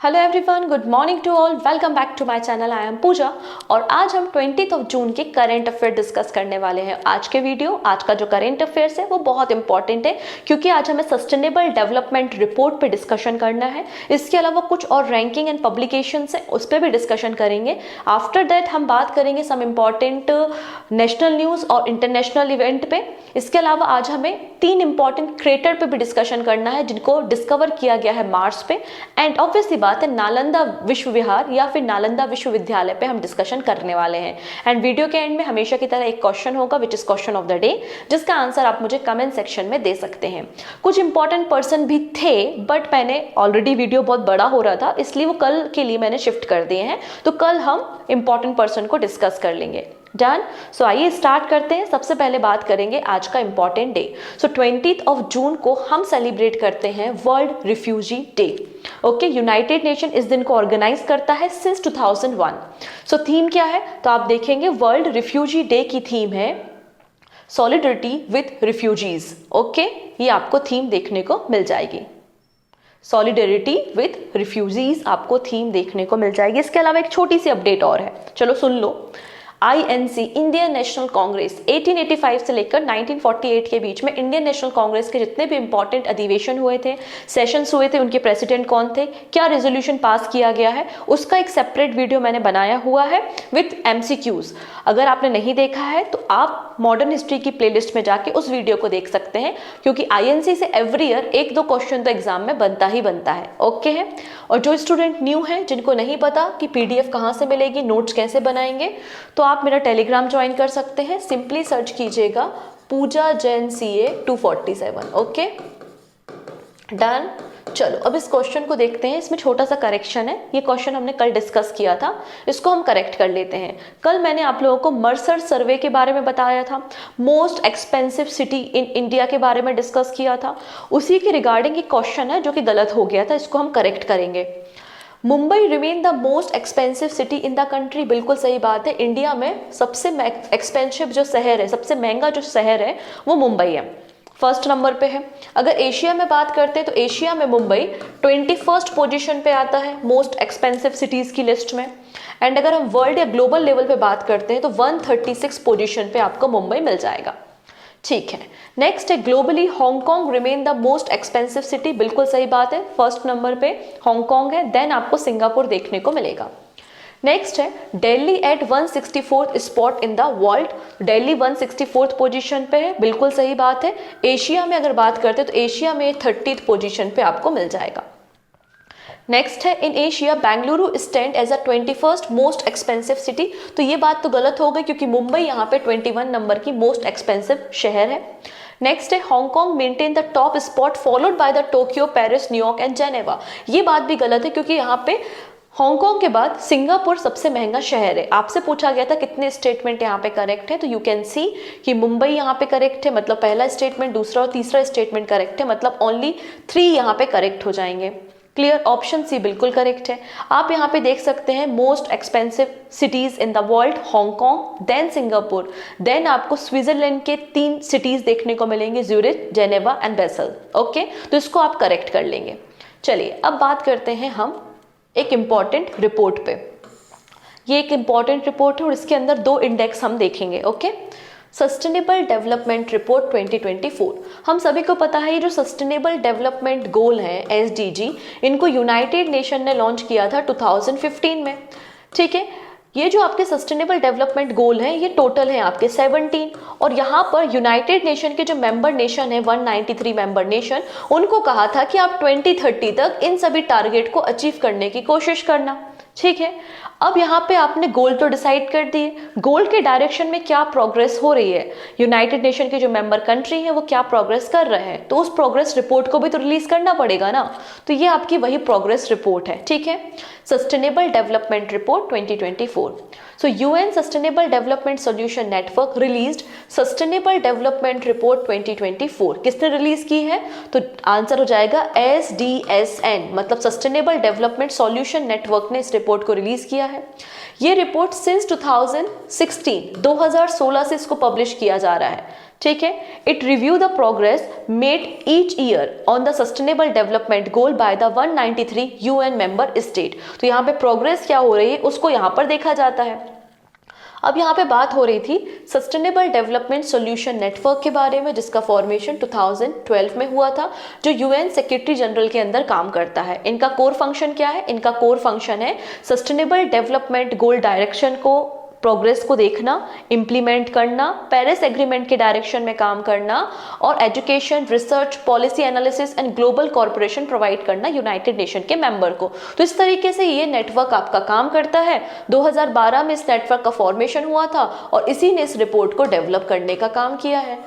Hello everyone, good morning to all. Welcome back to my channel. I am Pooja और आज हम 20 जून के current affair discuss करने वाले हैं। आज का जो करंट अफेयर्स है वो बहुत इंपॉर्टेंट है क्योंकि आज हमें सस्टेनेबल डेवलपमेंट रिपोर्ट पे डिस्कशन करना है। इसके अलावा कुछ और रैंकिंग एंड पब्लिकेशंस है, उस पर भी डिस्कशन करेंगे। आफ्टर दैट हम बात करेंगे सम इम्पॉर्टेंट नेशनल न्यूज़ और इंटरनेशनल इवेंट पे। इसके अलावा आज हमें 3 इंपॉर्टेंट क्रेटर पे भी डिस्कशन करना है जिनको डिस्कवर किया गया है मार्स पे। एंड ऑब्वियसली बात है, नालंदा विश्व विहार या फिर नालंदा विश्वविद्यालय पे हम डिस्कशन करने वाले हैं। एंड वीडियो के एंड में हमेशा की तरह एक क्वेश्चन होगा which is question of the day, जिसका आंसर आप मुझे कमेंट सेक्शन में दे सकते हैं। कुछ इंपॉर्टेंट पर्सन भी थे बट मैंने ऑलरेडी वीडियो बहुत बड़ा हो रहा था इसलिए वो कल के लिए मैंने शिफ्ट कर दिए हैं, तो कल हम इंपॉर्टेंट पर्सन को डिस्कस कर लेंगे। डन। सो आइए स्टार्ट करते हैं। सबसे पहले बात करेंगे आज का इंपॉर्टेंट डे। सो 20 जून को हम सेलिब्रेट करते हैं world refugee day. Okay, United nation इस दिन को ऑर्गेनाइज करता है सिंस 2001। सो थीम क्या है तो आप देखेंगे वर्ल्ड रिफ्यूजी डे की थीम है सॉलिडरिटी विथ रिफ्यूजीज। ओके, ये आपको थीम देखने को मिल जाएगी। सॉलिडरिटी विथ रिफ्यूजीज आपको थीम देखने को मिल जाएगी। इसके अलावा एक छोटी सी अपडेट और है, चलो सुन लो। INC इंडियन नेशनल कांग्रेस 1885 से लेकर 1948 के बीच में इंडियन नेशनल कांग्रेस के जितने भी इंपॉर्टेंट अधिवेशन हुए थे, सेशंस हुए थे, उनके प्रेसिडेंट कौन थे, क्या रेजोल्यूशन पास किया गया है, उसका एक सेपरेट वीडियो मैंने बनाया हुआ है विथ MCQs। अगर आपने नहीं देखा है तो आप मॉडर्न हिस्ट्री की प्लेलिस्ट में जाके उस वीडियो को देख सकते हैं क्योंकि INC से एवरी ईयर 1-2 क्वेश्चन तो एग्जाम में बनता ही बनता है। ओके है। और जो स्टूडेंट न्यू है, जिनको नहीं पता कि PDF कहाँ से मिलेगी, नोट्स कैसे बनाएंगे, तो आप मेरा टेलीग्राम ज्वाइन कर सकते हैं। सिंपली सर्च कीजिएगा पूजा जैन CA 247। Okay done. चलो अब इस क्वेश्चन को देखते हैं। इसमें छोटा सा करेक्शन है, ये क्वेश्चन हमने कल डिस्कस किया था, इसको हम करेक्ट कर लेते हैं। कल मैंने आप लोगों को मर्सर सर्वे के बारे में बताया था, most expensive city in India के बारे में डिस्कस किया था। उसी के रिगार्डिंग एक क्वेश्चन है जो कि गलत हो गया था, इसको हम करेक्ट करेंगे। Mumbai remain the most expensive city in the country. बिल्कुल सही बात है, इंडिया में सबसे एक्सपेंसिव जो शहर है, सबसे महंगा जो शहर है वो मुंबई है, फर्स्ट नंबर पे है। अगर एशिया में बात करते हैं तो एशिया में मुंबई 21st पोजीशन पे आता है मोस्ट एक्सपेंसिव सिटीज की लिस्ट में। एंड अगर हम वर्ल्ड या ग्लोबल लेवल पे बात करते हैं तो 136 पोजीशन पे आपको मुंबई मिल जाएगा। ठीक है, नेक्स्ट है globally Hong Kong remain the most expensive city. बिल्कुल सही बात है, फर्स्ट नंबर पे हांगकांग है, देन आपको सिंगापुर देखने को मिलेगा। नेक्स्ट है Delhi at 164th spot in the world. Delhi 164th position पे है, बिल्कुल सही बात है। एशिया में अगर बात करते हैं तो एशिया में 30th पोजीशन पे आपको मिल जाएगा। नेक्स्ट है in Asia Bengaluru stand as a 21st most expensive city. तो ये बात तो गलत हो गई क्योंकि मुंबई यहाँ पे 21 नंबर की मोस्ट एक्सपेंसिव शहर है। नेक्स्ट है Hong Kong maintain the top spot followed by the Tokyo, Paris, New York and Geneva. ये बात भी गलत है क्योंकि यहाँ पे हांगकांग के बाद सिंगापुर सबसे महंगा शहर है। आपसे पूछा गया था कितने स्टेटमेंट यहाँ पे करेक्ट है, तो यू कैन सी कि मुंबई यहाँ पे करेक्ट है, मतलब पहला स्टेटमेंट, दूसरा और तीसरा स्टेटमेंट करेक्ट है, मतलब ओनली 3 यहाँ पे करेक्ट हो जाएंगे। क्लियर, ऑप्शन सी बिल्कुल करेक्ट है। आप यहाँ पे देख सकते हैं most expensive cities in the world Hong Kong, then Singapore, then आपको स्विट्जरलैंड के 3 सिटीज देखने को मिलेंगे, Zurich, Geneva and Basel. Okay, तो इसको आप करेक्ट कर लेंगे। चलिए अब बात करते हैं हम एक इम्पॉर्टेंट रिपोर्ट पे। ये एक इम्पॉर्टेंट रिपोर्ट है और इसके अंदर 2 इंडेक्स हम देखेंगे। Okay, sustainable development report 2024। हम सभी को पता है ये जो सस्टेनेबल डेवलपमेंट गोल है SDG, इनको यूनाइटेड नेशन ने लॉन्च किया था 2015 में। ठीक है, ये जो आपके सस्टेनेबल डेवलपमेंट गोल हैं ये टोटल हैं आपके 17 और यहाँ पर यूनाइटेड नेशन के जो मेंबर नेशन है 193 मेंबर नेशन, उनको कहा था कि आप 2030 तक इन सभी टारगेट को अचीव करने की कोशिश करना। ठीक है, अब यहाँ पे आपने गोल तो डिसाइड कर दिए, गोल के डायरेक्शन में क्या प्रोग्रेस हो रही है, यूनाइटेड नेशन के जो मेंबर कंट्री है वो क्या प्रोग्रेस कर रहे हैं, तो उस प्रोग्रेस रिपोर्ट को भी तो रिलीज करना पड़ेगा ना। तो ये आपकी वही प्रोग्रेस रिपोर्ट है। ठीक है, सस्टेनेबल डेवलपमेंट रिपोर्ट 2024। सो UN sustainable development solution network released sustainable development report 2024। किसने रिलीज की है, तो आंसर हो जाएगा SDSN, मतलब सस्टेनेबल डेवलपमेंट सॉल्यूशन नेटवर्क ने इस रिपोर्ट को रिलीज किया है। है। ये रिपोर्ट सिंस 2016 से इसको पब्लिश किया जा रहा है, ठीक है। It review the progress made each year on the sustainable development goal by the 193 UN member state. तो यहाँ पे प्रोग्रेस क्या हो रही है उसको यहाँ पर देखा जाता है। अब यहाँ पे बात हो रही थी सस्टेनेबल डेवलपमेंट सॉल्यूशन नेटवर्क के बारे में, जिसका फॉर्मेशन 2012 में हुआ था, जो यूएन सेक्रेटरी जनरल के अंदर काम करता है। इनका कोर फंक्शन क्या है? इनका कोर फंक्शन है सस्टेनेबल डेवलपमेंट गोल डायरेक्शन को, प्रोग्रेस को देखना, इम्प्लीमेंट करना, पेरिस एग्रीमेंट के डायरेक्शन में काम करना और education, research, policy analysis and global corporation provide करना यूनाइटेड नेशन के मेंबर को। तो इस तरीके से ये नेटवर्क आपका काम करता है। 2012 में इस नेटवर्क का फॉर्मेशन हुआ था और इसी ने इस रिपोर्ट को डेवलप करने का काम किया है।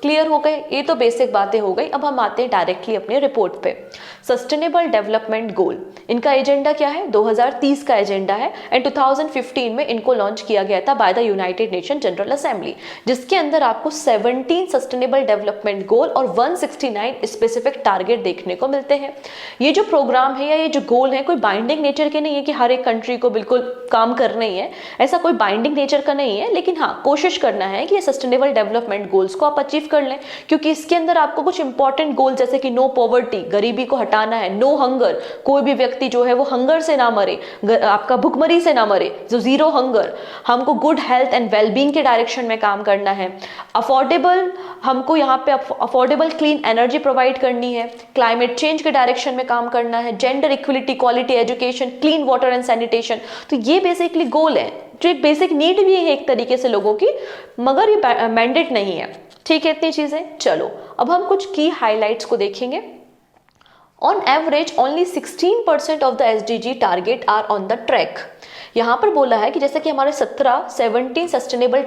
क्लियर हो गए? ये तो बेसिक बातें हो गई। अब हम आते हैं डायरेक्टली अपने रिपोर्ट पे। सस्टेनेबल डेवलपमेंट गोल, इनका एजेंडा क्या है? 2030 का एजेंडा है एंड 2015 में इनको लॉन्च किया गया था by the United nation general assembly, जिसके अंदर आपको 17 सस्टेनेबल डेवलपमेंट गोल और 169 स्पेसिफिक टारगेट देखने को मिलते हैं। ये जो प्रोग्राम है या ये जो गोल है कोई बाइंडिंग नेचर के नहीं है कि हर एक कंट्री को बिल्कुल काम करना ही है, ऐसा कोई बाइंडिंग नेचर का नहीं है, लेकिन हाँ कोशिश करना है कि ये सस्टेनेबल डेवलपमेंट गोल्स को आप अचीव कर लें, क्योंकि इसके अंदर आपको कुछ इंपॉर्टेंट गोल जैसे कि नो पॉवर्टी, गरीबी को हटाना है, नो हंगर, कोई भी व्यक्ति जो है वो हंगर से ना मरे, आपका भुखमरी से ना मरे, जो जीरो हंगर, हमको गुड हेल्थ एंड वेलबींग के डायरेक्शन में काम करना है, अफोर्डेबल, हमको यहाँ पे अफोर्डेबल क्लीन एनर्जी प्रोवाइड करनी है, क्लाइमेट चेंज के डायरेक्शन में काम करना है, gender equality, quality education, clean water and sanitation. तो ये बेसिकली गोल है जो एक बेसिक नीड भी है एक तरीके से लोगों की, मगर ये मैंडेट नहीं है, ठीक है। इतनी चीजें। चलो अब हम कुछ की हाइलाइट्स को देखेंगे। On average only 16% of the SDG target are on the track. यहाँ पर बोला है कि जैसे कि हमारे 17 सस्टेनेबल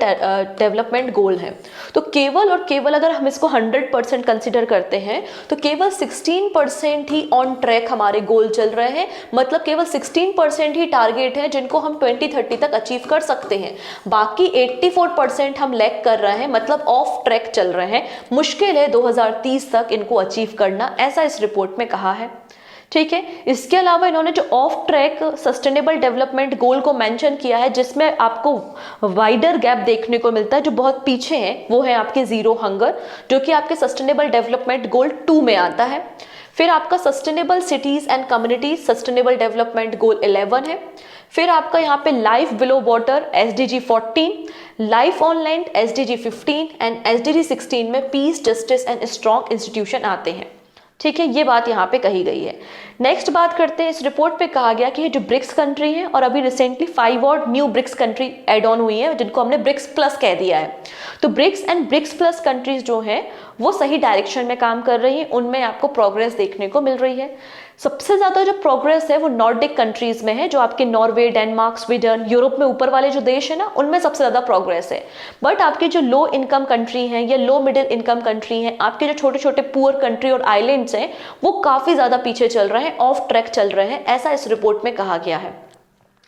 डेवलपमेंट गोल हैं, तो केवल और केवल अगर हम इसको 100% कंसिडर करते हैं तो केवल 16% ही ऑन ट्रैक हमारे गोल चल रहे हैं। मतलब केवल 16% ही टारगेट है जिनको हम 2030 तक अचीव कर सकते हैं। बाकी 84% हम लैग कर रहे हैं, मतलब ऑफ ट्रैक चल रहे हैं। मुश्किल है 2030 तक इनको अचीव करना, ऐसा इस रिपोर्ट में कहा है, ठीक है। इसके अलावा इन्होंने जो ऑफ ट्रैक सस्टेनेबल डेवलपमेंट गोल को मेंशन किया है, जिसमें आपको वाइडर गैप देखने को मिलता है, जो बहुत पीछे है, वो है आपके जीरो हंगर, जो कि आपके सस्टेनेबल डेवलपमेंट गोल 2 में आता है। फिर आपका sustainable cities and communities sustainable development goal 11 है। फिर आपका यहाँ पे life below water SDG 14, life on land SDG 15 and SDG 16 में peace, justice and strong institution आते हैं, ठीक है। ये बात यहाँ पे कही गई है। नेक्स्ट बात करते हैं, इस रिपोर्ट पे कहा गया कि ये जो ब्रिक्स कंट्री है और अभी रिसेंटली 5 और new BRICS country add on हुई है, जिनको हमने ब्रिक्स प्लस कह दिया है। तो BRICS and BRICS plus countries जो हैं वो सही डायरेक्शन में काम कर रही हैं, उनमें आपको प्रोग्रेस देखने को मिल रही है। सबसे ज्यादा जो प्रोग्रेस है वो नॉर्डिक कंट्रीज में है, जो आपके नॉर्वे, डेनमार्क, स्वीडन, यूरोप में ऊपर वाले जो देश है ना, उनमें सबसे ज्यादा प्रोग्रेस है। बट आपके जो लो इनकम कंट्री हैं या लो मिडिल इनकम कंट्री हैं, आपके जो छोटे छोटे पुअर कंट्री और आइलैंड्स हैं, वो काफी ज्यादा पीछे चल रहे हैं, ऑफ ट्रैक चल रहे हैं, ऐसा इस रिपोर्ट में कहा गया है,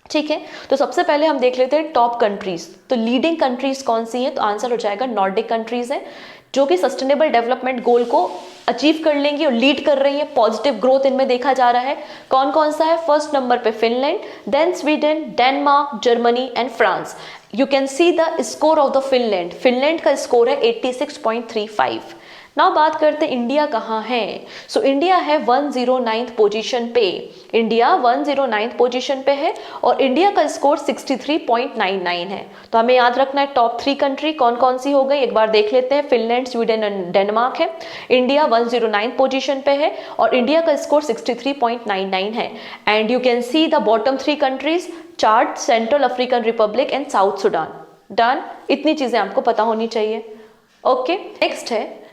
ठीक है। तो सबसे पहले हम देख लेते हैं टॉप कंट्रीज। तो लीडिंग कंट्रीज कौन सी हैं? तो आंसर हो जाएगा नॉर्डिक कंट्रीज है, जो कि सस्टेनेबल डेवलपमेंट गोल को अचीव कर लेंगी और लीड कर रही है। पॉजिटिव ग्रोथ इनमें देखा जा रहा है। कौन कौन सा है? फर्स्ट नंबर पे Finland, then Sweden, Denmark, Germany and France. You can see the score of the Finland. Finland का स्कोर है 86.35। नाउ बात करते हैं इंडिया कहाँ है। सो इंडिया है 109th पोजीशन पे। इंडिया 109th पोजीशन पे है और इंडिया का स्कोर 63.99 है। तो हमें याद रखना है टॉप 3 कंट्री कौन कौन सी हो गई, एक बार देख लेते हैं। फिनलैंड, स्वीडन एंड डेनमार्क है। इंडिया 109th पोजीशन पे है और इंडिया का स्कोर 63.99 है। And you can see the bottom 3 countries chart, central African Republic and south Sudan. Done, इतनी चीजें आपको पता होनी चाहिए। ओके, नेक्स्ट है,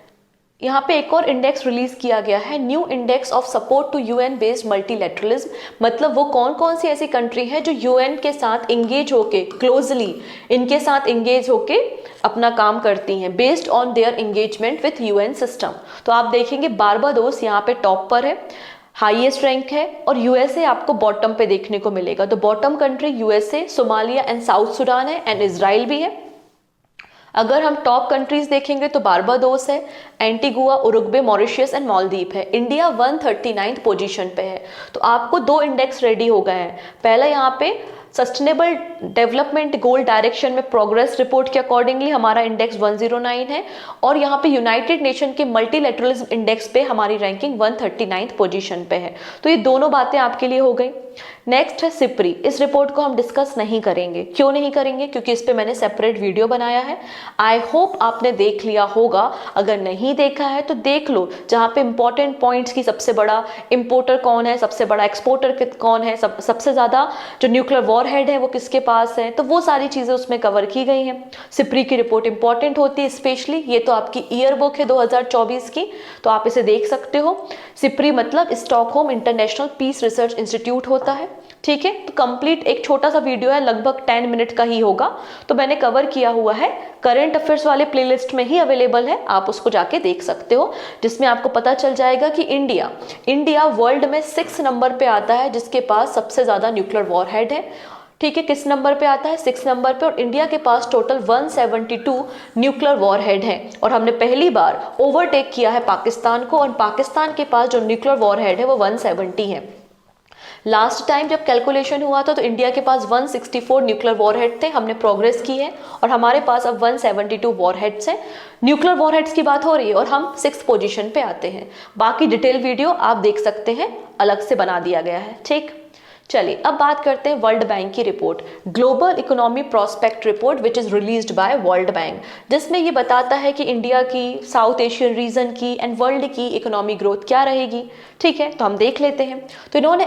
यहाँ पे एक और इंडेक्स रिलीज किया गया है, new index of support to UN based multilateralism. मतलब वो कौन कौन सी ऐसी कंट्री है जो यूएन के साथ इंगेज होके, क्लोजली इनके साथ इंगेज होके अपना काम करती हैं, based on their engagement with UN system. तो आप देखेंगे बारबाडोस यहाँ पे टॉप पर है, हाईएस्ट रैंक है, और यूएसए आपको बॉटम पे देखने को मिलेगा। तो bottom country USA, Somalia and south Sudan है एंड इजराइल भी है। अगर हम टॉप कंट्रीज देखेंगे तो बारबाडोस है, Antigua, Uruguay, Mauritius and Maldives है। इंडिया 139th पोजीशन पे है। तो आपको 2 इंडेक्स रेडी हो गए हैं। पहला यहाँ पे सस्टेनेबल डेवलपमेंट गोल डायरेक्शन में प्रोग्रेस रिपोर्ट के अकॉर्डिंगली हमारा इंडेक्स 109 है और यहाँ पे यूनाइटेड नेशन के मल्टीलैटरलिज्म इंडेक्स पे हमारी रैंकिंग 139th पोजीशन पे है। तो ये दोनों बातें आपके लिए हो गई। नेक्स्ट है सिप्री। इस रिपोर्ट को हम डिस्कस नहीं करेंगे। क्यों नहीं करेंगे? क्योंकि इस पे मैंने सेपरेट वीडियो बनाया है। आई होप आपने देख लिया होगा। अगर नहीं देखा है तो देख लो, जहाँ पे इंपॉर्टेंट पॉइंट्स की सबसे बड़ा इंपोर्टर कौन है, सबसे बड़ा एक्सपोर्टर कौन है, सबसे ज्यादा जो न्यूक्लियर वॉरहेड है वो किसके पास है, तो वो सारी चीजें उसमें कवर की गई हैं। सिप्री की रिपोर्ट इंपॉर्टेंट होती है, स्पेशली ये तो आपकी ईयर बुक है 2024 की, तो आप इसे देख सकते हो। सिप्री मतलब Stockholm International Peace Research Institute होता है, ठीक है। तो कंप्लीट एक छोटा सा वीडियो है, लगभग 10 मिनट का ही होगा, तो मैंने कवर किया हुआ है, करंट अफेयर्स वाले प्लेलिस्ट में ही अवेलेबल है, आप उसको जाके देख सकते हो, जिसमें आपको पता चल जाएगा कि इंडिया वर्ल्ड में 6 नंबर पे आता है जिसके पास सबसे ज्यादा न्यूक्लियर वॉरहेड है, ठीक है। किस नंबर पे आता है? 6 नंबर पे। और इंडिया के पास टोटल 172 न्यूक्लियर वॉरहेड है और हमने पहली बार ओवरटेक किया है पाकिस्तान को, और पाकिस्तान के पास जो न्यूक्लियर वॉरहेड है वो 170 है। लास्ट टाइम जब कैलकुलेशन हुआ था तो इंडिया के पास 164 न्यूक्लियर वॉरहेड थे, हमने प्रोग्रेस की है और हमारे पास अब 172 वॉरहेड्स हैं। न्यूक्लियर वॉरहेड्स की बात हो रही है और हम 6th पोजीशन पे आते हैं। बाकी डिटेल वीडियो आप देख सकते हैं, अलग से बना दिया गया है, ठीक। चलिए अब बात करते हैं वर्ल्ड बैंक की report, global economy prospect report which is released by world bank, जिसमें ये बताता है कि इंडिया की, साउथ एशियन रीजन की एंड वर्ल्ड की इकोनॉमी ग्रोथ क्या रहेगी, ठीक है। तो हम देख लेते हैं। तो इन्होंने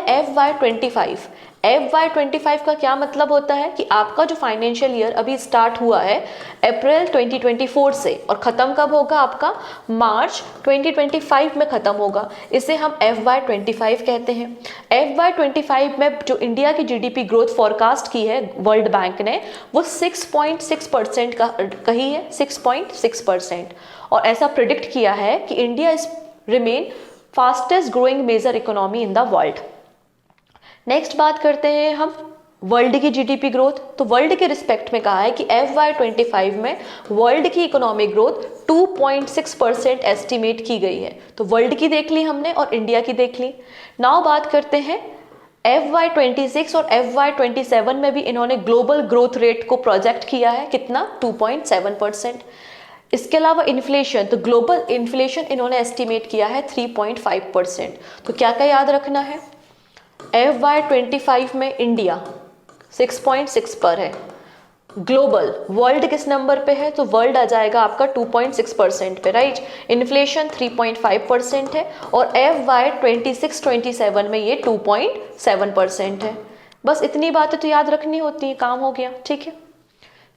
FY25 का क्या मतलब होता है कि आपका जो फाइनेंशियल ईयर अभी स्टार्ट हुआ है अप्रैल 2024 से और ख़त्म कब होगा? आपका मार्च 2025 में ख़त्म होगा, इसे हम FY25 कहते हैं। FY25 में जो इंडिया की जीडीपी ग्रोथ फॉरकास्ट की है वर्ल्ड बैंक ने, वो 6.6% का कही है, 6.6%, और ऐसा प्रिडिक्ट किया है कि India is remain fastest growing major economy in the world. Next बात करते हैं हम वर्ल्ड की जीडीपी ग्रोथ। तो वर्ल्ड के रिस्पेक्ट में कहा है कि FY25 में वर्ल्ड की इकोनॉमिक ग्रोथ 2.6% एस्टिमेट की गई है। तो वर्ल्ड की देख ली हमने और इंडिया की देख ली। नाउ बात करते हैं FY26 और FY27 में भी इन्होंने ग्लोबल ग्रोथ रेट को प्रोजेक्ट किया है, कितना? 2.7%। इसके अलावा इन्फ्लेशन, तो ग्लोबल इन्फ्लेशन इन्होंने एस्टिमेट किया है 3.5%। तो क्या क्या याद रखना है? FY25 में इंडिया 6.6 पर है, ग्लोबल वर्ल्ड किस नंबर पे है? तो वर्ल्ड आ जाएगा आपका 2.6% पे, राइट। इन्फ्लेशन 3.5% है और FY26-27 में ये 2.7% है। बस इतनी बातें तो याद रखनी होती है, काम हो गया, ठीक है।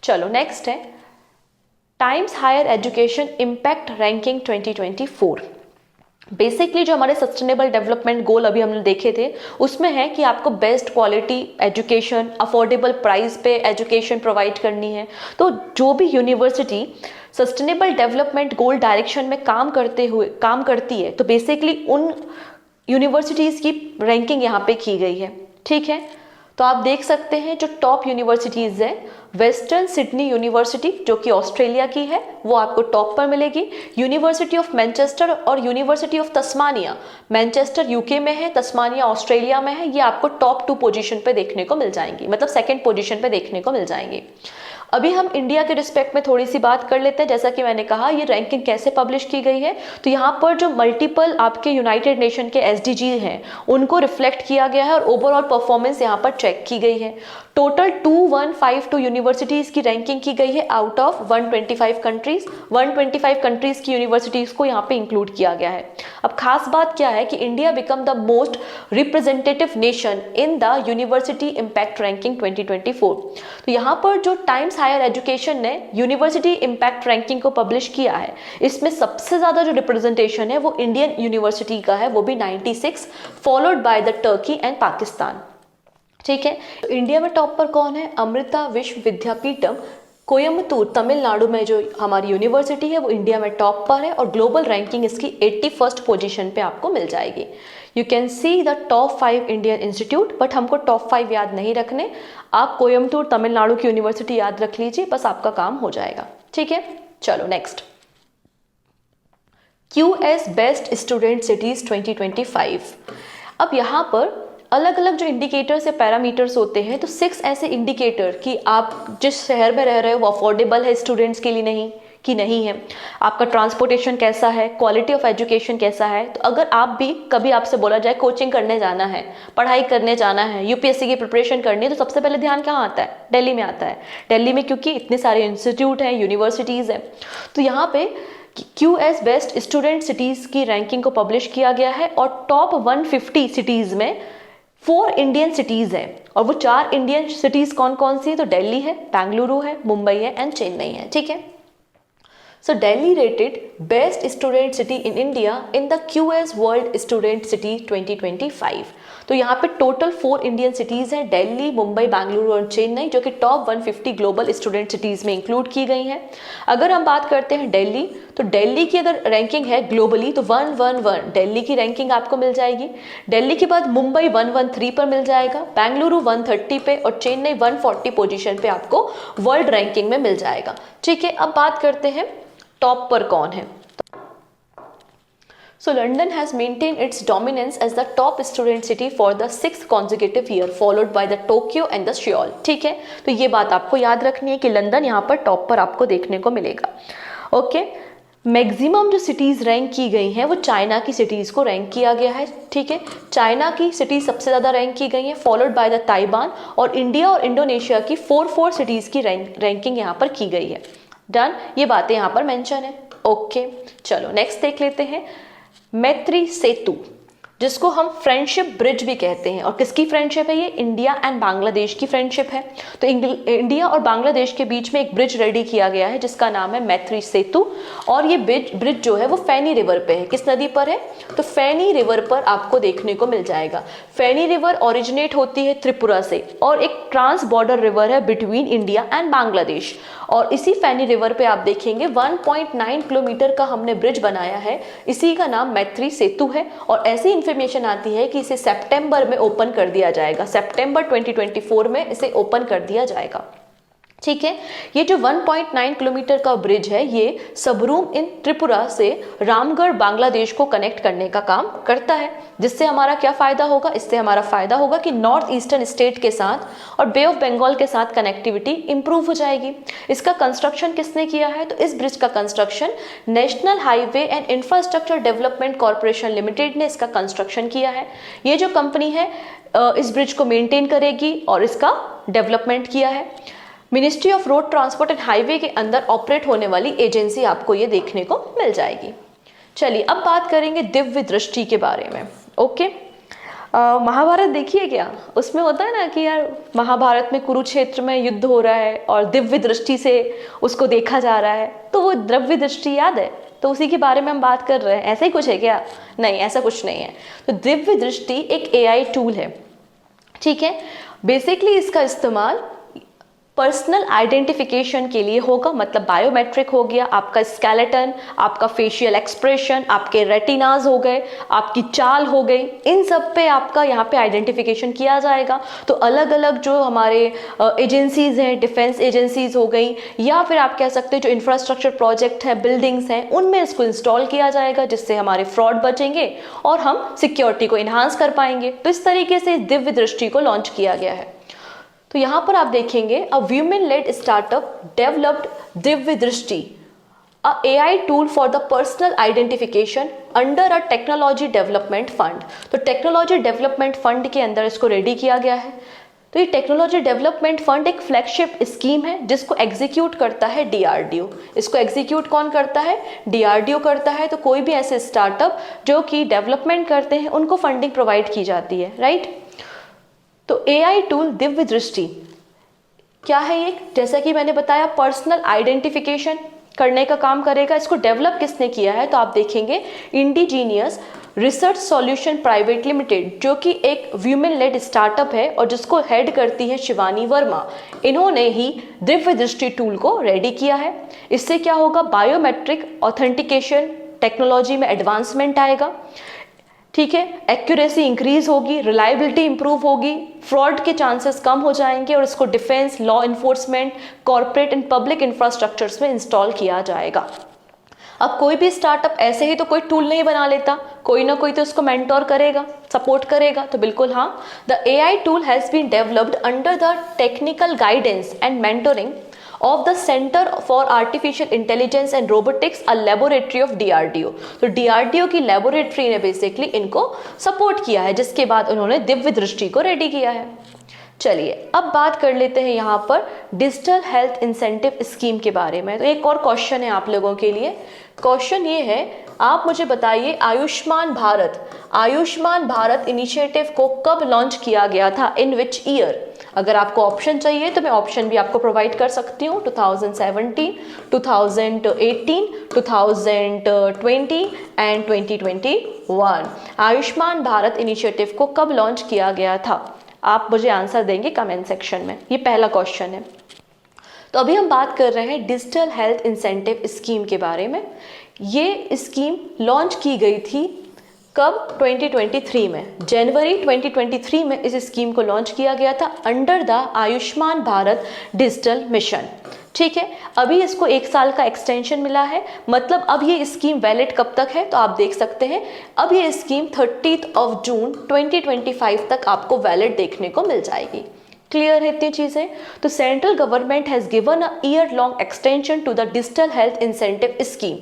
चलो नेक्स्ट है Times Higher Education Impact Ranking 2024। Basically जो हमारे सस्टेनेबल डेवलपमेंट गोल अभी हमने देखे थे उसमें है कि आपको best quality education, affordable price पे एजुकेशन प्रोवाइड करनी है। तो जो भी यूनिवर्सिटी सस्टेनेबल डेवलपमेंट गोल डायरेक्शन में काम करती है, तो बेसिकली उन यूनिवर्सिटीज़ की रैंकिंग यहाँ पे की गई है, ठीक है। तो आप देख सकते हैं जो टॉप यूनिवर्सिटीज़ है, वेस्टर्न सिडनी यूनिवर्सिटी जो कि ऑस्ट्रेलिया की है, वो आपको टॉप पर मिलेगी। यूनिवर्सिटी ऑफ मैनचेस्टर और university of Tasmania, Manchester UK में है, तस्मानिया ऑस्ट्रेलिया में है, ये आपको टॉप 2 पोजीशन पे देखने को मिल जाएंगी, मतलब 2nd पोजीशन पे देखने को मिल जाएंगी। अभी हम इंडिया के रिस्पेक्ट में थोड़ी सी बात कर लेते हैं। जैसा कि मैंने कहा ये रैंकिंग कैसे पब्लिश की गई है, तो यहाँ पर जो मल्टीपल आपके यूनाइटेड नेशन के SDG हैं उनको रिफ्लेक्ट किया गया है और ओवरऑल परफॉर्मेंस यहाँ पर चेक की गई है। टोटल 2152 यूनिवर्सिटीज़ की रैंकिंग की गई है आउट ऑफ 125 कंट्रीज। 125 कंट्रीज़ की यूनिवर्सिटीज़ को यहाँ पे इंक्लूड किया गया है। अब खास बात क्या है कि India become the most representative nation in the university impact Ranking 2024। तो यहाँ पर जो टाइम्स हायर एजुकेशन ने यूनिवर्सिटी इम्पैक्ट रैंकिंग को पब्लिश किया है, इसमें सबसे ज़्यादा जो रिप्रेजेंटेशन है वो इंडियन यूनिवर्सिटी का है, वो भी 96, followed by the Turkey and Pakistan, ठीक है। तो इंडिया में टॉप पर कौन है? अमृता विश्व विद्यापीठम कोयम्बतूर तमिलनाडु में जो हमारी यूनिवर्सिटी है वो इंडिया में टॉप पर है और ग्लोबल रैंकिंग इसकी 81st पोजीशन पे आपको मिल जाएगी। You can see the top 5 Indian institute, but हमको टॉप 5 याद नहीं रखने, आप कोयम्बतूर तमिलनाडु की यूनिवर्सिटी याद रख लीजिए, बस आपका काम हो जाएगा, ठीक है। चलो next, QS best student cities 2025। अब यहाँ पर अलग अलग जो इंडिकेटर्स या पैरामीटर्स होते हैं, तो 6 ऐसे इंडिकेटर कि आप जिस शहर में रह रहे हो वो अफोर्डेबल है स्टूडेंट्स के लिए नहीं है, आपका ट्रांसपोर्टेशन कैसा है, क्वालिटी ऑफ एजुकेशन कैसा है। तो अगर आप भी कभी आपसे बोला जाए कोचिंग करने जाना है, पढ़ाई करने जाना है, यूपीएससी की प्रिपरेशन करनी है, तो सबसे पहले ध्यान कहाँ आता है? दिल्ली में आता है। दिल्ली में क्योंकि इतने सारे इंस्टीट्यूट हैं, यूनिवर्सिटीज़ हैं। तो यहाँ पे QS बेस्ट स्टूडेंट सिटीज़ की रैंकिंग को पब्लिश किया गया है और टॉप 150 सिटीज़ में 4 इंडियन सिटीज़ हैं। और वो 4 इंडियन सिटीज़ कौन कौन सी है? तो दिल्ली है, बेंगलुरु है, मुंबई है एंड चेन्नई है। ठीक है। So Delhi rated best student city in India in the QS World Student City 2025। तो यहाँ पे टोटल 4 इंडियन सिटीज़ हैं, दिल्ली, मुंबई, बेंगलुरु और चेन्नई, जो कि टॉप 150 ग्लोबल स्टूडेंट सिटीज़ में इंक्लूड की गई हैं। अगर हम बात करते हैं दिल्ली, तो दिल्ली की अगर रैंकिंग है ग्लोबली तो 111 दिल्ली की रैंकिंग आपको मिल जाएगी। दिल्ली के बाद मुंबई 113 पर मिल जाएगा, बेंगलुरु 130 पे और चेन्नई 140 पोजीशन पे आपको वर्ल्ड रैंकिंग में मिल जाएगा। ठीक है। अब बात करते हैं टॉप पर कौन है। So London has maintained its dominance as the top student city for the 6th consecutive year, followed by the Tokyo and the Seoul। ठीक है। तो ये बात आपको याद रखनी है कि लंदन यहाँ पर टॉप पर आपको देखने को मिलेगा। ओके। मैक्सिमम जो सिटीज़ रैंक की गई हैं वो चाइना की सिटीज़ को रैंक किया गया है। ठीक है। चाइना की सिटीज़ सबसे ज़्यादा रैंक की गई हैं, फॉलोड बाय द ताइवान, और इंडिया और इंडोनेशिया की 4 सिटीज़ की रैंकिंग यहाँ पर की गई है। डन। ये बातें यहाँ पर मेंशन है। ओके। चलो नेक्स्ट देख लेते हैं। मैत्री सेतु, जिसको हम फ्रेंडशिप ब्रिज भी कहते हैं। और किसकी फ्रेंडशिप है ये? इंडिया एंड बांग्लादेश की फ्रेंडशिप है। तो इंडिया और बांग्लादेश के बीच में एक ब्रिज रेडी किया गया है जिसका नाम है मैत्री सेतु। और ये ब्रिज जो है वो फैनी रिवर पे है। किस नदी पर है? तो फैनी रिवर पर आपको देखने को मिल जाएगा। फैनी रिवर ओरिजिनेट होती है त्रिपुरा से और एक ट्रांस बॉर्डर रिवर है बिटवीन इंडिया एंड बांग्लादेश। और इसी फैनी रिवर पे आप देखेंगे 1.9 किलोमीटर का हमने ब्रिज बनाया है, इसी का नाम मैत्री सेतु है। और ऐसी इंफॉर्मेशन आती है कि इसे सितंबर में ओपन कर दिया जाएगा, सितंबर 2024 में इसे ओपन कर दिया जाएगा। ठीक है। ये जो 1.9 किलोमीटर का ब्रिज है ये सबरूम इन त्रिपुरा से रामगढ़ बांग्लादेश को कनेक्ट करने का काम करता है। जिससे हमारा क्या फ़ायदा होगा? इससे हमारा फ़ायदा होगा कि नॉर्थ ईस्टर्न स्टेट के साथ और बे ऑफ बंगाल के साथ कनेक्टिविटी इंप्रूव हो जाएगी। इसका कंस्ट्रक्शन किसने किया है? तो इस ब्रिज का construction national highway and infrastructure development corporation limited ने इसका कंस्ट्रक्शन किया है। ये जो कंपनी है इस ब्रिज को मेंटेन करेगी और इसका डेवलपमेंट किया है। Ministry of road transport and highway के अंदर ऑपरेट होने वाली एजेंसी आपको ये देखने को मिल जाएगी। चलिए अब बात करेंगे दिव्य दृष्टि के बारे में। ओके। महाभारत देखिए क्या? उसमें होता है ना कि यार महाभारत में कुरुक्षेत्र में युद्ध हो रहा है और दिव्य दृष्टि से उसको देखा जा रहा है, तो वो दिव्य दृष्टि याद है? तो उसी के बारे में हम बात कर रहे हैं। ऐसा ही कुछ है क्या? नहीं, ऐसा कुछ नहीं है। तो दिव्य दृष्टि एक AI टूल है। ठीक है। बेसिकली इसका इस्तेमाल पर्सनल आइडेंटिफिकेशन के लिए होगा, मतलब बायोमेट्रिक हो गया, आपका स्केलेटन, आपका फेशियल एक्सप्रेशन, आपके रेटिनाज हो गए, आपकी चाल हो गई, इन सब पे आपका यहाँ पे आइडेंटिफिकेशन किया जाएगा। तो अलग अलग जो हमारे एजेंसीज हैं, डिफेंस एजेंसीज हो गई, या फिर आप कह सकते हैं जो इंफ्रास्ट्रक्चर प्रोजेक्ट हैं, बिल्डिंग्स हैं, उनमें इसको इंस्टॉल किया जाएगा जिससे हमारे फ्रॉड बचेंगे और हम सिक्योरिटी को इन्हांस कर पाएंगे। तो इस तरीके से दिव्य दृष्टि को लॉन्च किया गया है। तो यहाँ पर आप देखेंगे a women lead startup developed Divya दृष्टि, अ AI tool for the personal identification under a technology development fund. तो टेक्नोलॉजी डेवलपमेंट फंड के अंदर इसको रेडी किया गया है। तो ये टेक्नोलॉजी डेवलपमेंट फंड एक फ्लैगशिप स्कीम है जिसको एग्जीक्यूट करता है DRDO। इसको एग्जीक्यूट कौन करता है? DRDO करता है। तो कोई भी ऐसे स्टार्टअप जो कि डेवलपमेंट करते हैं उनको फंडिंग प्रोवाइड की जाती है, राइट। तो AI टूल दिव्य दृष्टि क्या है? ये जैसा कि मैंने बताया पर्सनल आइडेंटिफिकेशन करने का काम करेगा। इसको डेवलप किसने किया है? तो आप देखेंगे indigenous research solution private limited, जो कि एक वुमेन लेड स्टार्टअप है और जिसको हेड करती है शिवानी वर्मा। इन्होंने ही दिव्य दृष्टि टूल को रेडी किया है। इससे क्या होगा? बायोमेट्रिक ऑथेंटिकेशन टेक्नोलॉजी में एडवांसमेंट आएगा। ठीक है। एक्यूरेसी इंक्रीज होगी, रिलायबिलिटी इंप्रूव होगी, फ्रॉड के चांसेस कम हो जाएंगे और इसको defence, law enforcement, corporate and public infrastructures में इंस्टॉल किया जाएगा। अब कोई भी स्टार्टअप ऐसे ही तो कोई टूल नहीं बना लेता, कोई ना कोई तो उसको मेंटोर करेगा, सपोर्ट करेगा। तो बिल्कुल हाँ, the AI tool has been developed under the technical guidance and mentoring of the Centre for Artificial Intelligence and Robotics, a laboratory of DRDO। तो DRDO की लेबोरेटरी ने बेसिकली इनको सपोर्ट किया है, जिसके बाद उन्होंने दिव्य दृष्टि को रेडी किया है। चलिए अब बात कर लेते हैं यहाँ पर डिजिटल हेल्थ इंसेंटिव स्कीम के बारे में। तो एक और क्वेश्चन है आप लोगों के लिए। क्वेश्चन ये है, आप मुझे बताइए आयुष्मान भारत इनिशिएटिव को कब लॉन्च किया गया था, इन विच ईयर। अगर आपको ऑप्शन चाहिए तो मैं ऑप्शन भी आपको प्रोवाइड कर सकती हूँ। 2017, 2018, 2020 एंड 2021। आयुष्मान भारत इनिशिएटिव को कब लॉन्च किया गया था, आप मुझे आंसर देंगे कमेंट सेक्शन में। ये पहला क्वेश्चन है। तो अभी हम बात कर रहे हैं डिजिटल हेल्थ इंसेंटिव स्कीम के बारे में। ये स्कीम लॉन्च की गई थी कब, 2023 में, जनवरी 2023 में इस स्कीम को लॉन्च किया गया था under the Ayushman Bharat digital mission. ठीक है, अभी इसको 1 साल का एक्सटेंशन मिला है, मतलब अब ये स्कीम वैलिड कब तक है, तो आप देख सकते हैं अब ये स्कीम 30 जून 2025 तक आपको वैलिड देखने को मिल जाएगी। क्लियर है इतनी चीजें। तो central government has given a year long extension to the digital health incentive scheme.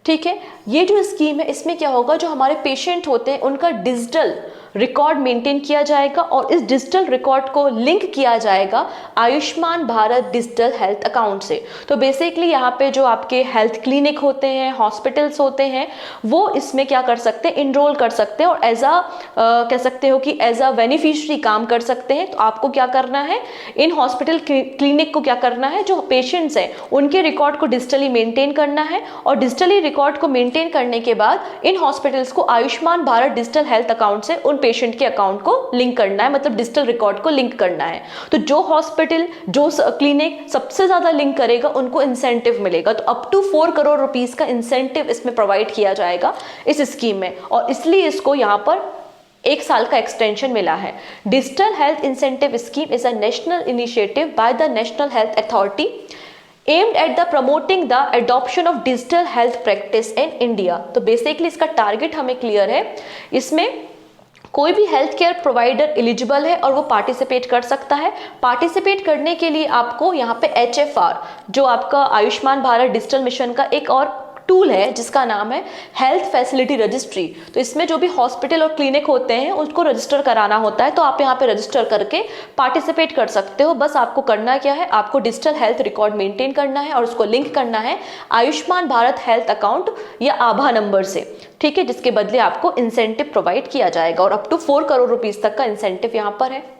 ठीक है, ये जो स्कीम है इसमें क्या होगा, जो हमारे पेशेंट होते हैं उनका डिजिटल रिकॉर्ड मेंटेन किया जाएगा और इस डिजिटल रिकॉर्ड को लिंक किया जाएगा Ayushman Bharat digital health account से। तो बेसिकली यहाँ पे जो आपके हेल्थ क्लिनिक होते हैं, हॉस्पिटल्स होते हैं, वो इसमें क्या कर सकते हैं, इनरोल कर सकते हैं और एज अ कह सकते हो कि एज अ बेनिफिशियरी काम कर सकते हैं। तो आपको क्या करना है, इन हॉस्पिटल क्लिनिक को क्या करना है, जो पेशेंट्स हैं उनके रिकॉर्ड को डिजिटली मेंटेन करना है और डिजिटली रिकॉर्ड को मेंटेन करने के बाद इन हॉस्पिटल्स को Ayushman Bharat digital health account से उन पेशेंट के अकाउंट को लिंक करना है, मतलब डिजिटल रिकॉर्ड को लिंक करना है। तो जो हॉस्पिटल, जो क्लिनिक सबसे ज्यादा लिंक करेगा उनको इंसेंटिव मिलेगा। तो अप टू 4 करोड़ रुपीस का इंसेंटिव इसमें प्रोवाइड किया जाएगा इस स्कीम में, और इसलिए इसको यहाँ पर 1 साल का एक्सटेंशन मिला है। Digital health incentive scheme is a national initiative by the national health authority aimed at the promoting the adoption of digital health practice in India। तो बेसिकली इसका टारगेट हमें क्लियर है। इसमें कोई भी हेल्थ केयर प्रोवाइडर एलिजिबल है और वो पार्टिसिपेट कर सकता है। पार्टिसिपेट करने के लिए आपको यहाँ पे HFR, जो आपका आयुष्मान भारत डिजिटल मिशन का एक और टूल है जिसका नाम है हेल्थ फैसिलिटी रजिस्ट्री, तो इसमें जो भी हॉस्पिटल और क्लिनिक होते हैं उसको रजिस्टर कराना होता है। तो आप यहाँ पे रजिस्टर करके पार्टिसिपेट कर सकते हो। बस आपको करना क्या है, आपको डिजिटल हेल्थ रिकॉर्ड मेंटेन करना है और उसको लिंक करना है आयुष्मान भारत हेल्थ अकाउंट या आभा नंबर से। ठीक है, जिसके बदले आपको इंसेंटिव प्रोवाइड किया जाएगा और अप टू 4 करोड़ रुपीस तक का इंसेंटिव यहाँ पर है।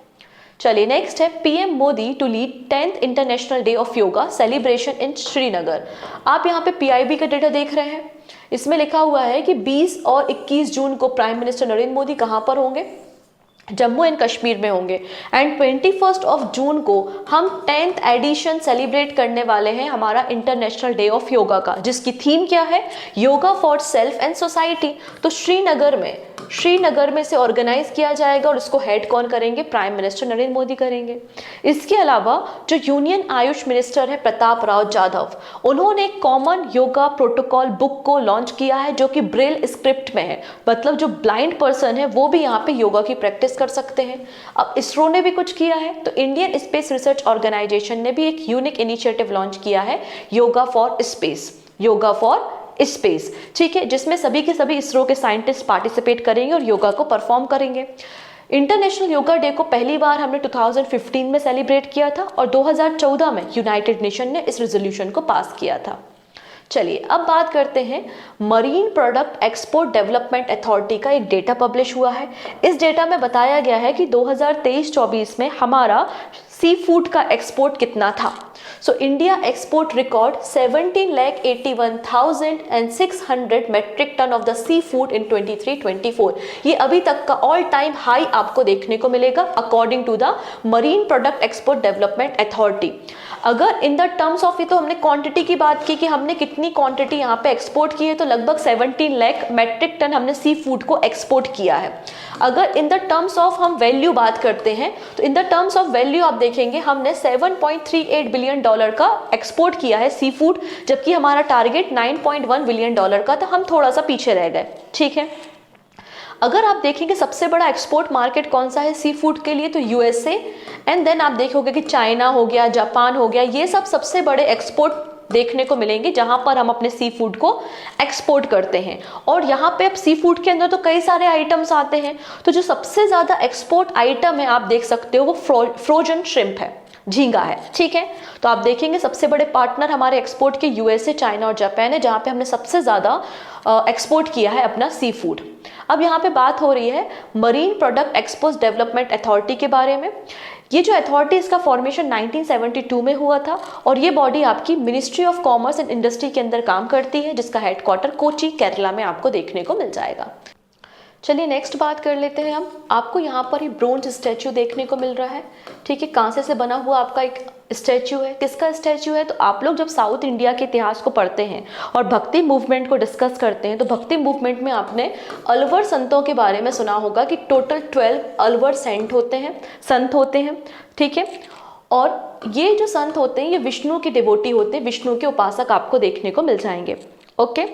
चलिए नेक्स्ट है, PM Modi to lead 10th international day of yoga celebration in Srinagar. आप यहाँ पे PIB का डेटा देख रहे हैं। इसमें लिखा हुआ है कि 20 और 21 जून को प्राइम मिनिस्टर नरेंद्र मोदी कहाँ पर होंगे, जम्मू एंड कश्मीर में होंगे। एंड 21 जून को हम 10th एडिशन सेलिब्रेट करने वाले हैं हमारा इंटरनेशनल डे ऑफ योगा का, जिसकी थीम क्या है, yoga for self and society. तो श्रीनगर में से ऑर्गेनाइज किया जाएगा और इसको हेड कौन करेंगे, प्राइम मिनिस्टर नरेंद्र मोदी करेंगे। इसके अलावा जो यूनियन आयुष मिनिस्टर है प्रताप राव जाधव, उन्होंने एक कॉमन योगा प्रोटोकॉल बुक को लॉन्च किया है जो कि ब्रेल स्क्रिप्ट में है, मतलब जो ब्लाइंड पर्सन है वो भी यहाँ पे योगा की प्रैक्टिस कर सकते हैं। अब इसरो ने भी कुछ किया है, तो इंडियन स्पेस रिसर्च ऑर्गेनाइजेशन ने भी एक यूनिक इनिशिएटिव लॉन्च किया है, योगा फॉर स्पेस। ठीक है, जिसमें सभी के सभी इसरो के साइंटिस्ट पार्टिसिपेट करेंगे और योगा को परफॉर्म करेंगे। इंटरनेशनल योगा डे को पहली बार हमने 2015 में सेलिब्रेट किया था और 2014 में यूनाइटेड नेशन ने इस रेजोल्यूशन को पास किया था। चलिए अब बात करते हैं, marine product export development authority का एक डेटा पब्लिश हुआ है। इस डेटा में बताया गया है कि 2023-24 में हमारा सी फूड का एक्सपोर्ट कितना था। So India export record 17,81,600 metric ton of the sea food in 23-24। ये अभी तक का ऑल टाइम हाई आपको देखने को मिलेगा according to the marine product export development authority. अगर इन द टर्म्स ऑफ, ये तो हमने क्वांटिटी की बात की कि हमने कितनी क्वांटिटी यहाँ पे एक्सपोर्ट की है, तो लगभग 17 लाख मेट्रिक टन हमने सी फूड को एक्सपोर्ट किया है। अगर इन द टर्म्स ऑफ हम वैल्यू बात करते हैं तो in the terms of value आप देखेंगे हमने $7.38 बिलियन का एक्सपोर्ट किया है सी फूड, जबकि हमारा टारगेट $9.1 बिलियन का था, हम थोड़ा सा पीछे रह गए। ठीक है, अगर आप देखेंगे सबसे बड़ा एक्सपोर्ट मार्केट कौन सा है सी फूड के लिए, तो यूएसए, एंड देन आप देखोगे कि चाइना हो गया, जापान हो गया, ये सब सबसे बड़े एक्सपोर्ट देखने को मिलेंगे जहां पर हम अपने सी फूड को एक्सपोर्ट करते हैं। और यहाँ पे अब सी फूड के अंदर तो कई सारे आइटम्स आते हैं, तो जो सबसे ज्यादा एक्सपोर्ट आइटम है आप देख सकते हो वो फ्रोजन श्रिम्प है, झींगा है। ठीक है, तो आप देखेंगे सबसे बड़े पार्टनर हमारे एक्सपोर्ट के यूएसए, चाइना और जापान है, जहां पे हमने सबसे ज्यादा एक्सपोर्ट किया है अपना सी फूड। अब यहाँ पे बात हो रही है marine product export development authority के बारे में। ये जो अथॉरिटी, इसका फॉर्मेशन 1972 में हुआ था और ये बॉडी आपकी ministry of commerce and industry के अंदर काम करती है, जिसका हेडक्वार्टर कोची, केरला में आपको देखने को मिल जाएगा। चलिए नेक्स्ट बात कर लेते हैं हम। आपको यहाँ पर ही ब्रोंज स्टैचू देखने को मिल रहा है। ठीक है, कांसे से बना हुआ आपका एक स्टैचू है। किसका स्टैचू है, तो आप लोग जब साउथ इंडिया के इतिहास को पढ़ते हैं और भक्ति मूवमेंट को डिस्कस करते हैं तो भक्ति मूवमेंट में आपने अलवर संतों के बारे में सुना होगा कि टोटल 12 अलवर संत होते हैं। ठीक है, और ये जो संत होते हैं ये विष्णु के डिवोटी होते हैं, विष्णु के उपासक आपको देखने को मिल जाएंगे। ओके,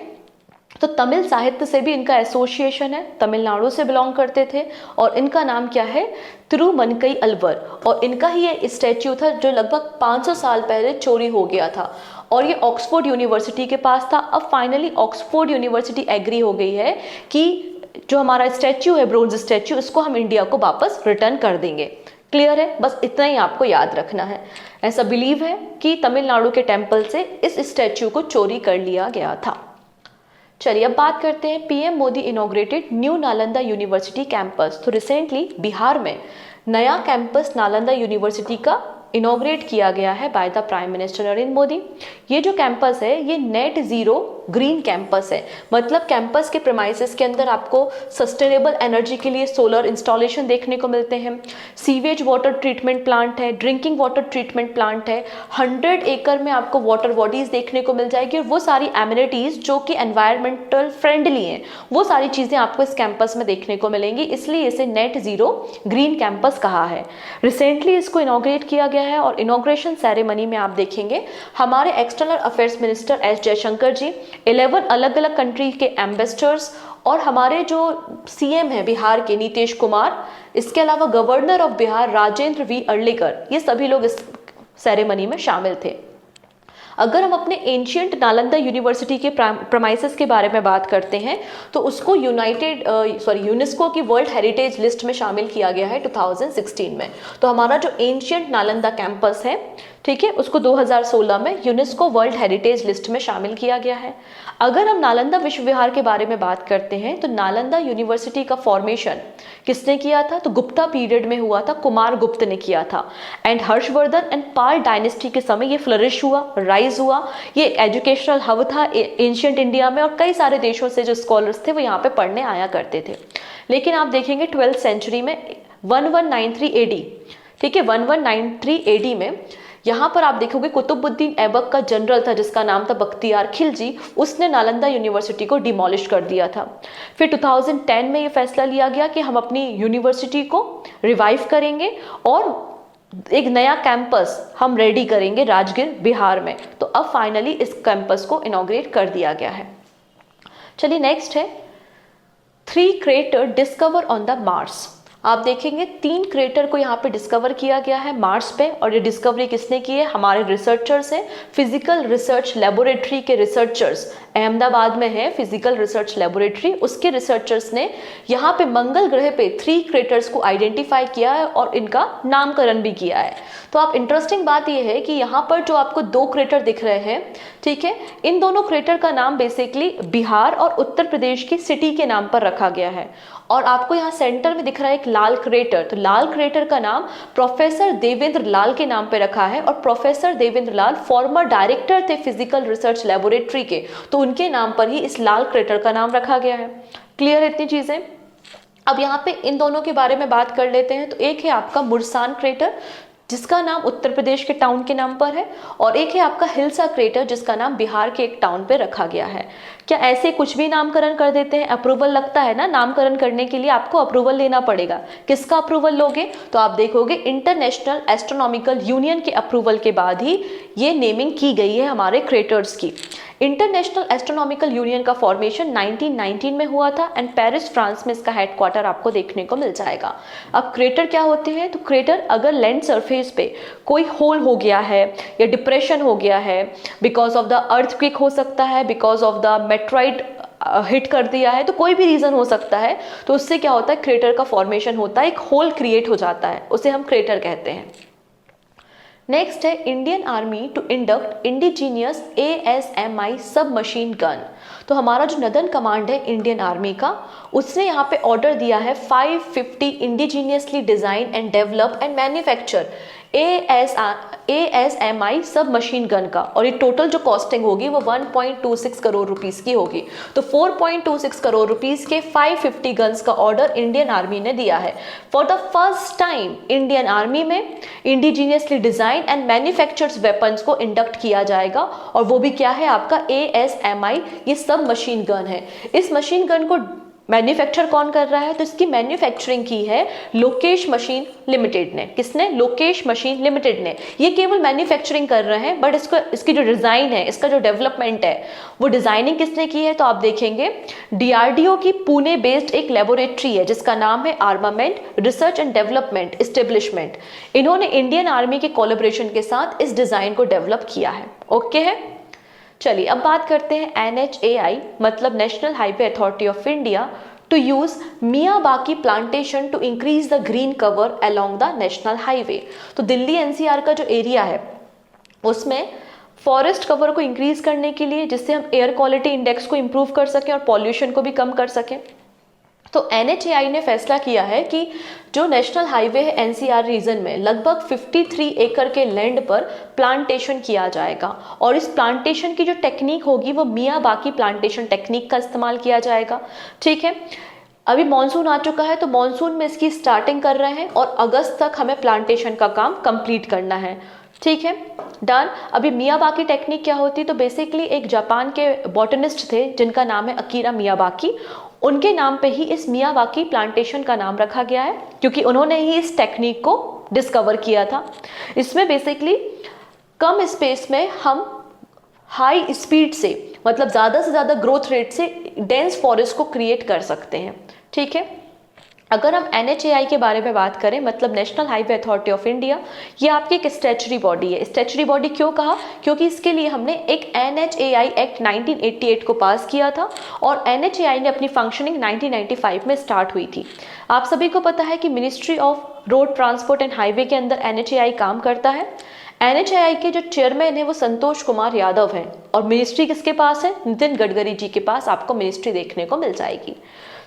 तो तमिल साहित्य से भी इनका एसोसिएशन है, तमिलनाडु से बिलोंग करते थे और इनका नाम क्या है, तिरुमनकई अलवर, और इनका ही ये स्टैच्यू था जो लगभग 500 साल पहले चोरी हो गया था और ये ऑक्सफोर्ड यूनिवर्सिटी के पास था। अब फाइनली ऑक्सफोर्ड यूनिवर्सिटी एग्री हो गई है कि जो हमारा स्टैच्यू है, ब्रोंज स्टैच्यू, इसको हम इंडिया को वापस रिटर्न कर देंगे। क्लियर है, बस इतना ही आपको याद रखना है। ऐसा बिलीव है कि तमिलनाडु के टेम्पल से इस स्टैच्यू को चोरी कर लिया गया था। चलिए अब बात करते हैं, PM Modi inaugurated new Nalanda university campus. तो रिसेंटली बिहार में नया कैंपस नालंदा यूनिवर्सिटी का इनॉग्रेट किया गया है by the prime minister Narendra Modi. ये जो कैंपस है ये नेट जीरो ग्रीन कैंपस है, मतलब कैंपस के प्रेमाइसेस के अंदर आपको सस्टेनेबल एनर्जी के लिए सोलर इंस्टॉलेशन देखने को मिलते हैं, सीवेज वाटर ट्रीटमेंट प्लांट है, ड्रिंकिंग वाटर ट्रीटमेंट प्लांट है, 100 एकड़ में आपको वाटर बॉडीज देखने को मिल जाएगी और वो सारी एमिनिटीज जो कि एनवायरमेंटल फ्रेंडली हैं वो सारी चीजें आपको इस कैंपस में देखने को मिलेंगी, इसलिए इसे नेट जीरो ग्रीन कैंपस कहा है। रिसेंटली इसको इनॉग्रेट किया गया है और इनॉग्रेशन सेरेमनी में आप देखेंगे हमारे external affairs minister S Jaishankar ji, 11 अलग अलग कंट्री के एम्बेसडर्स और हमारे जो सीएम है बिहार के नीतीश कुमार, इसके अलावा governor of Bihar Rajendra V Arlekar, ये सभी लोग इस सेरेमनी में शामिल थे। अगर हम अपने एंशियंट नालंदा यूनिवर्सिटी के प्रेमाइसेस के बारे में बात करते हैं तो उसको यूनेस्को की वर्ल्ड हेरिटेज लिस्ट में शामिल किया गया है 2016 में। तो हमारा जो एंशियंट नालंदा कैंपस है, ठीक है, उसको 2016 में यूनेस्को वर्ल्ड हेरिटेज लिस्ट में शामिल किया गया है। अगर हम नालंदा विश्वविहार के बारे में बात करते हैं तो नालंदा यूनिवर्सिटी का फॉर्मेशन किसने किया था, तो गुप्ता पीरियड में हुआ था, कुमार गुप्त ने किया था। And Harshvardhan and Pal dynasty के समय ये फ्लरिश हुआ, राइज हुआ, ये एजुकेशनल हब था एंशियंट इंडिया में और कई सारे देशों से जो स्कॉलर्स थे वो यहाँ पे पढ़ने आया करते थे। लेकिन आप देखेंगे 12th सेंचुरी में 1193 AD, ठीक है, 1193 AD में यहाँ पर आप देखोगे कुतुबुद्दीन ऐबक का जनरल था जिसका नाम था बख्तियार खिलजी, उसने नालंदा यूनिवर्सिटी को डिमोलिश कर दिया था। फिर 2010 में ये फैसला लिया गया कि हम अपनी यूनिवर्सिटी को रिवाइव करेंगे और एक नया कैंपस हम रेडी करेंगे राजगीर बिहार में। तो अब फाइनली इस कैंपस को इनॉग्रेट कर दिया गया है। चलिए नेक्स्ट है 3 crater discover on the Mars. आप देखेंगे 3 क्रेटर को यहाँ पे डिस्कवर किया गया है मार्स पे, और ये डिस्कवरी किसने की है, हमारे रिसर्चर्स हैं, फिजिकल रिसर्च लेबोरेटरी के रिसर्चर्स, अहमदाबाद में है फिजिकल रिसर्च लेबोरेटरी, उसके रिसर्चर्स ने यहाँ पे मंगल ग्रह पे 3 क्रेटर्स को आइडेंटिफाई किया है और इनका नामकरण भी किया है। तो आप इंटरेस्टिंग बात यह है कि यहाँ पर जो आपको 2 क्रेटर दिख रहे हैं, ठीक है, इन दोनों क्रेटर का नाम बेसिकली बिहार और उत्तर प्रदेश की सिटी के नाम पर रखा गया है। और आपको यहाँ सेंटर में दिख रहा है एक लाल क्रेटर, तो लाल क्रेटर का नाम प्रोफेसर देवेंद्र लाल के नाम पे रखा है और प्रोफेसर देवेंद्र लाल फॉर्मर डायरेक्टर थे फिजिकल रिसर्च लेबोरेटरी के, तो उनके नाम पर ही इस लाल क्रेटर का नाम रखा गया है। क्लियर है इतनी चीजें। अब यहाँ पे इन दोनों के बारे में बात कर लेते हैं। तो एक है आपका मुरसान क्रेटर जिसका नाम उत्तर प्रदेश के टाउन के नाम पर है, और एक है आपका हिल्सा क्रेटर जिसका नाम बिहार के एक टाउन पे रखा गया है। क्या ऐसे कुछ भी नामकरण कर देते हैं? अप्रूवल लगता है ना, नामकरण करने के लिए आपको अप्रूवल लेना पड़ेगा। किसका अप्रूवल लोगे? तो आप देखोगे इंटरनेशनल एस्ट्रोनॉमिकल यूनियन के अप्रूवल के बाद ही ये नेमिंग की गई है हमारे क्रेटर्स की। इंटरनेशनल एस्ट्रोनॉमिकल यूनियन का फॉर्मेशन 1919 में हुआ था एंड पेरिस फ्रांस में इसका हेडक्वार्टर आपको देखने को मिल जाएगा। अब क्रेटर क्या होते हैं? तो क्रेटर अगर लैंड सरफेस पे कोई होल हो गया है या डिप्रेशन हो गया है, बिकॉज ऑफ द अर्थक्वेक हो सकता है, बिकॉज ऑफ द मेट्राइट हिट कर दिया है, तो कोई भी रीजन हो सकता है, तो उससे क्या होता है, क्रेटर का फॉर्मेशन होता है, एक होल क्रिएट हो जाता है, उसे हम क्रेटर कहते हैं। नेक्स्ट है Indian army to induct indigenous ASMI sub machine gun. तो हमारा जो नदन कमांड है इंडियन आर्मी का, उसने यहाँ पे ऑर्डर दिया है 550 indigenously design and develop and manufacture ASMI sub machine gun का, और ये टोटल जो कॉस्टिंग होगी वो 1.26 करोड़ रुपीस की होगी। तो 4.26 करोड़ रुपीस के 550 गन्स का ऑर्डर इंडियन आर्मी ने दिया है। For the first time Indian army में indigenously design and manufactured weapons को इंडक्ट किया जाएगा, और वो भी क्या है आपका ASMI, ये सब मशीन गन है। इस मशीन गन को मैन्युफैक्चर कौन कर रहा है? तो इसकी मैन्युफैक्चरिंग की है लोकेश मशीन लिमिटेड ने। किसने? लोकेश मशीन लिमिटेड ने। ये केवल मैन्युफैक्चरिंग कर रहे हैं, बट इसकी जो डिजाइन है, इसका जो डेवलपमेंट है, वो डिजाइनिंग किसने की है? तो आप देखेंगे DRDO की पुणे बेस्ड एक लेबोरेटरी है जिसका नाम है armament research and development establishment. इन्होंने इंडियन आर्मी के कोलैबोरेशन के साथ इस डिजाइन को डेवलप किया है। ओके है। चलिए अब बात करते हैं NHAI मतलब national highway authority of India to use Miyawaki plantation to increase the green cover along the national highway. तो दिल्ली NCR का जो एरिया है उसमें फॉरेस्ट कवर को इंक्रीज करने के लिए, जिससे हम एयर क्वालिटी इंडेक्स को इंप्रूव कर सकें और पॉल्यूशन को भी कम कर सकें, तो NHAI ने फैसला किया है कि जो नेशनल हाईवे है NCR रीजन में लगभग 53 एकड़ के लैंड पर प्लांटेशन किया जाएगा, और इस प्लांटेशन की जो टेक्निक होगी वो मियावाकी प्लांटेशन टेक्निक का इस्तेमाल किया जाएगा। ठीक है। अभी मॉनसून आ चुका है, तो मॉनसून में इसकी स्टार्टिंग कर रहे हैं और अगस्त तक हमें प्लांटेशन का काम कंप्लीट करना है। ठीक है, डन। अभी मियावाकी टेक्निक क्या होती है? तो बेसिकली एक जापान के बॉटनिस्ट थे जिनका नाम है अकीरा मियावाकी, उनके नाम पे ही इस मियावाकी प्लांटेशन का नाम रखा गया है, क्योंकि उन्होंने ही इस टेक्निक को डिस्कवर किया था। इसमें बेसिकली कम स्पेस में हम हाई स्पीड से, मतलब ज़्यादा से ज़्यादा ग्रोथ रेट से डेंस फॉरेस्ट को क्रिएट कर सकते हैं। ठीक है। अगर हम NHAI के बारे में बात करें, मतलब national highway authority of India, ये आपकी एक स्टैच्यूटरी बॉडी है। स्टैच्यूटरी बॉडी क्यों कहा? क्योंकि इसके लिए हमने एक NHAI एक्ट 1988 को पास किया था, और NHAI ने अपनी फंक्शनिंग 1995 में स्टार्ट हुई थी। आप सभी को पता है कि ministry of road transport and highway के अंदर NHAI काम करता है। NHAI के जो चेयरमैन है वो संतोष कुमार यादव हैं, और मिनिस्ट्री किसके पास है? नितिन गडकरी जी के पास आपको मिनिस्ट्री देखने को मिल जाएगी।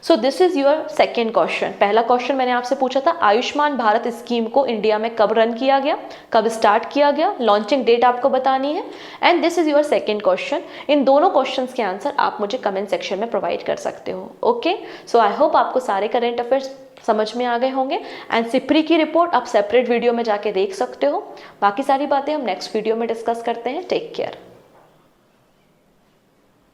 So this is your second question. पहला क्वेश्चन मैंने आपसे पूछा था आयुष्मान भारत स्कीम को इंडिया में कब रन किया गया, कब स्टार्ट किया गया, लॉन्चिंग डेट आपको बतानी है, and this is your second question. इन दोनों क्वेश्चंस के आंसर आप मुझे कमेंट सेक्शन में प्रोवाइड कर सकते हो। ओके, सो आई होप आपको सारे करेंट अफेयर्स समझ में आ गए होंगे, एंड सिप्री की रिपोर्ट आप सेपरेट वीडियो में जाके देख सकते हो। बाकी सारी बातें हम नेक्स्ट वीडियो में डिस्कस करते हैं। Take care.